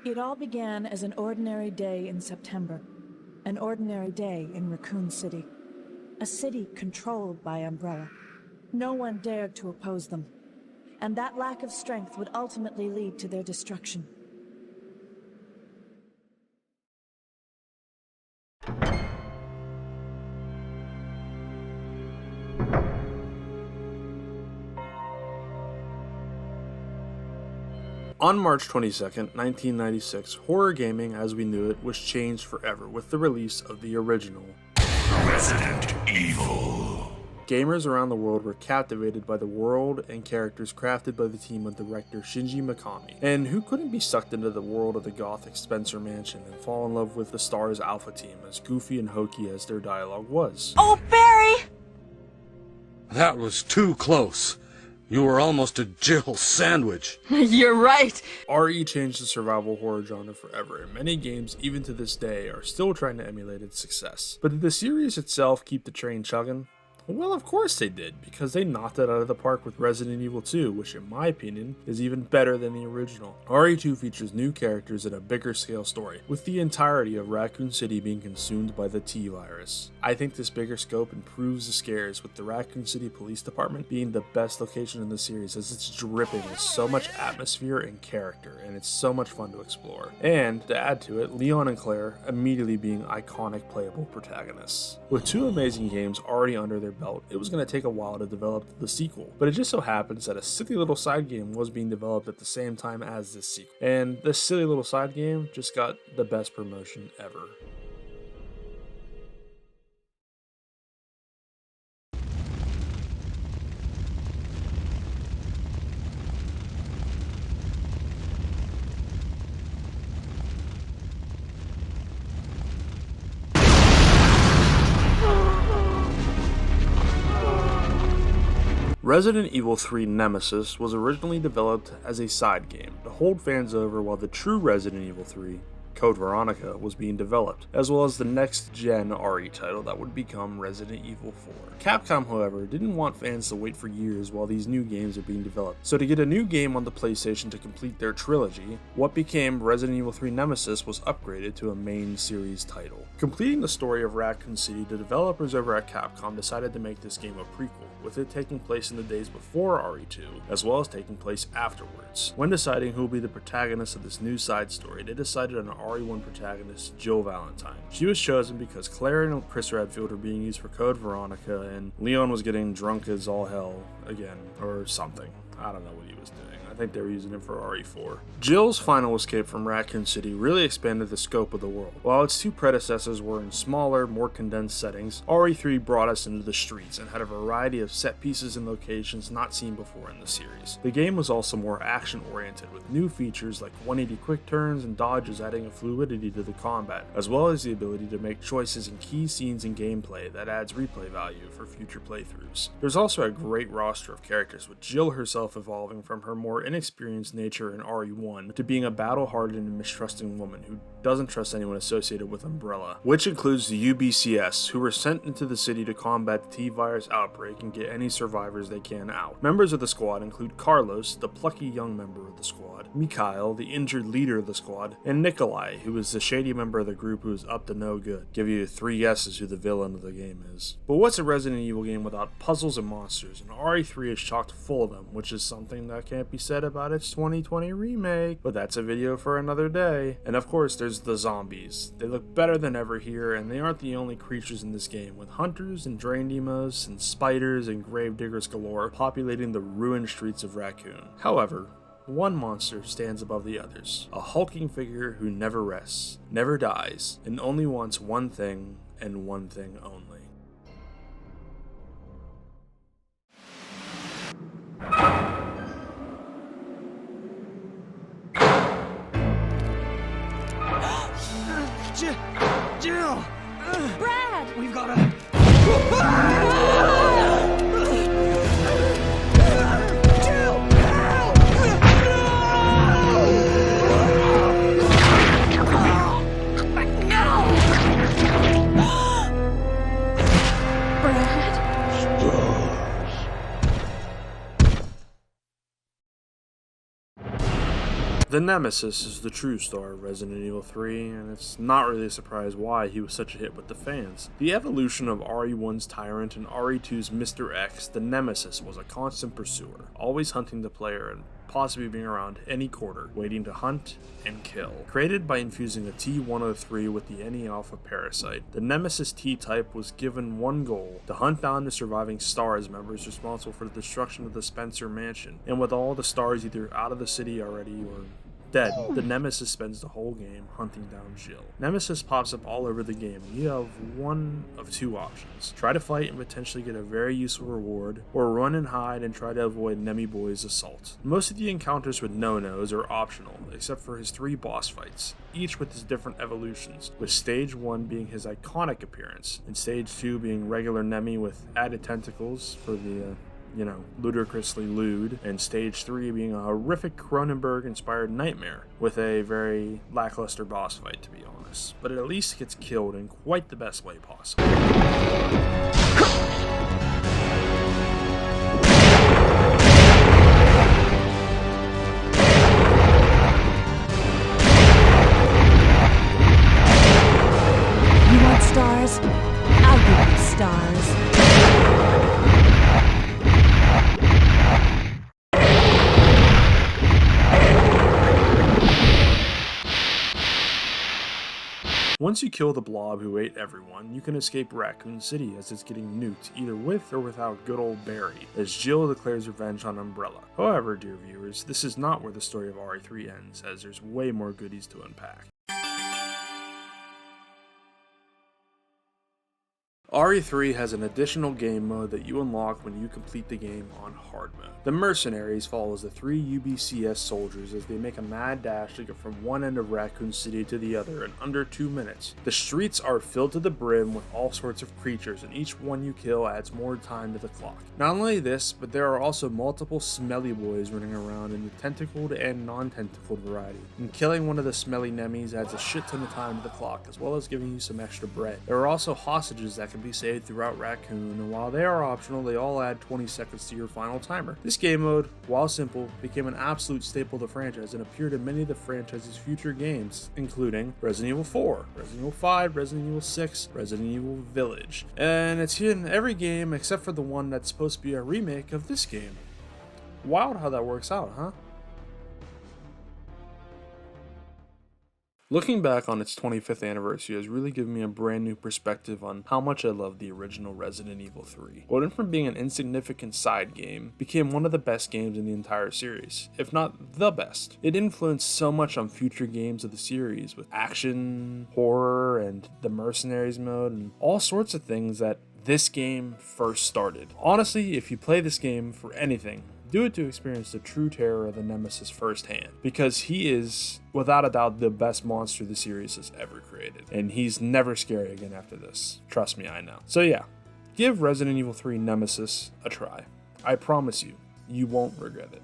It all began as an ordinary day in September. An ordinary day in Raccoon City. A city controlled by Umbrella. No one dared to oppose them. And that lack of strength would ultimately lead to their destruction. On March 22nd, 1996, horror gaming as we knew it was changed forever with the release of the original Resident Evil. Gamers around the world were captivated by the world and characters crafted by the team of director Shinji Mikami, and who couldn't be sucked into the world of the gothic Spencer Mansion and fall in love with the Star's Alpha team, as goofy and hokey as their dialogue was. Oh, Barry! That was too close. You were almost a Jill sandwich. You're right. RE changed the survival horror genre forever, and many games, even to this day, are still trying to emulate its success. But did the series itself keep the train chugging? Well, of course they did, because they knocked it out of the park with Resident Evil 2, which in my opinion is even better than the original. RE2 features new characters and a bigger scale story, with the entirety of Raccoon City being consumed by the T-Virus. I think this bigger scope improves the scares, with the Raccoon City Police Department being the best location in the series, as it's dripping with so much atmosphere and character, and it's so much fun to explore. And, to add to it, Leon and Claire immediately being iconic playable protagonists. With two amazing games already under their belt, it was going to take a while to develop the sequel, but it just so happens that a silly little side game was being developed at the same time as this sequel, and this silly little side game just got the best promotion ever. Resident Evil 3 Nemesis was originally developed as a side game to hold fans over while the true Resident Evil 3, Code Veronica, was being developed, as well as the next-gen RE title that would become Resident Evil 4. Capcom, however, didn't want fans to wait for years while these new games are being developed, so to get a new game on the PlayStation to complete their trilogy, what became Resident Evil 3 Nemesis was upgraded to a main series title. Completing the story of Raccoon City, the developers over at Capcom decided to make this game a prequel, with it taking place in the days before RE2, as well as taking place afterwards. When deciding who will be the protagonist of this new side story, they decided on RE1 protagonist Jill Valentine. She was chosen because Claire and Chris Redfield were being used for Code Veronica, and Leon was getting drunk as all hell again, or something. I don't know what he was doing. I think they were using him for RE4. Jill's final escape from Raccoon City really expanded the scope of the world. While its two predecessors were in smaller, more condensed settings, RE3 brought us into the streets and had a variety of set pieces and locations not seen before in the series. The game was also more action-oriented, with new features like 180 quick turns and dodges adding a fluidity to the combat, as well as the ability to make choices in key scenes and gameplay that adds replay value for future playthroughs. There's also a great roster of characters, with Jill herself evolving from her more inexperienced nature in RE1 to being a battle-hardened and mistrusting woman who doesn't trust anyone associated with Umbrella, which includes the UBCS, who were sent into the city to combat the T-Virus outbreak and get any survivors they can out. Members of the squad include Carlos, the plucky young member of the squad, Mikhail, the injured leader of the squad, and Nikolai, who is the shady member of the group who is up to no good. Give you 3 guesses who the villain of the game is. But what's a Resident Evil game without puzzles and monsters? And RE3 is chock full of them, which is something that can't be said about its 2020 remake, but that's a video for another day. And of course, there's the zombies. They look better than ever here, and they aren't the only creatures in this game, with hunters and drain demos and spiders and gravediggers galore populating the ruined streets of Raccoon. However, one monster stands above the others, a hulking figure who never rests, never dies, and only wants one thing and one thing only. Jill! Brad! We've gotta... The Nemesis is the true star of Resident Evil 3, and it's not really a surprise why he was such a hit with the fans. The evolution of RE1's Tyrant and RE2's Mr. X, the Nemesis was a constant pursuer, always hunting the player and possibly being around any corner, waiting to hunt and kill. Created by infusing the T-103 with the NE Alpha parasite, the Nemesis T-type was given one goal: to hunt down the surviving STARS members responsible for the destruction of the Spencer Mansion. And with all the STARS either out of the city already or dead, the Nemesis spends the whole game hunting down Jill. Nemesis pops up all over the game, and you have one of two options: try to fight and potentially get a very useful reward, or run and hide and try to avoid Nemi Boy's assault. Most of the encounters with No-Nos are optional, except for his 3 boss fights, each with his different evolutions, with stage 1 being his iconic appearance, and stage 2 being regular Nemi with added tentacles for the ludicrously lewd, and stage 3 being a horrific Cronenberg-inspired nightmare with a very lackluster boss fight, to be honest. But it at least gets killed in quite the best way possible. You want stars? I'll give you stars. Once you kill the blob who ate everyone, you can escape Raccoon City as it's getting nuked, either with or without good old Barry, as Jill declares revenge on Umbrella. However, dear viewers, this is not where the story of RE3 ends, as there's way more goodies to unpack. RE3 has an additional game mode that you unlock when you complete the game on hard mode. The Mercenaries follows the 3 UBCS soldiers as they make a mad dash to get from one end of Raccoon City to the other in under 2 minutes. The streets are filled to the brim with all sorts of creatures, and each one you kill adds more time to the clock. Not only this, but there are also multiple smelly boys running around in the tentacled and non-tentacled variety, and killing one of the smelly Nemis adds a shit ton of time to the clock, as well as giving you some extra bread. There are also hostages that can be saved throughout Raccoon, and while they are optional, they all add 20 seconds to your final timer. This game mode, while simple, became an absolute staple of the franchise and appeared in many of the franchise's future games, including Resident Evil 4, Resident Evil 5, Resident Evil 6, Resident Evil Village. And it's in every game except for the one that's supposed to be a remake of this game. Wild how that works out, huh? Looking back on its 25th anniversary has really given me a brand new perspective on how much I love the original Resident Evil 3. What went from being an insignificant side game became one of the best games in the entire series, if not the best. It influenced so much on future games of the series with action, horror, and the Mercenaries mode, and all sorts of things that this game first started. Honestly, if you play this game for anything, do it to experience the true terror of the Nemesis firsthand, because he is, without a doubt, the best monster the series has ever created, and he's never scary again after this. Trust me, I know. So yeah, give Resident Evil 3 Nemesis a try. I promise you, you won't regret it.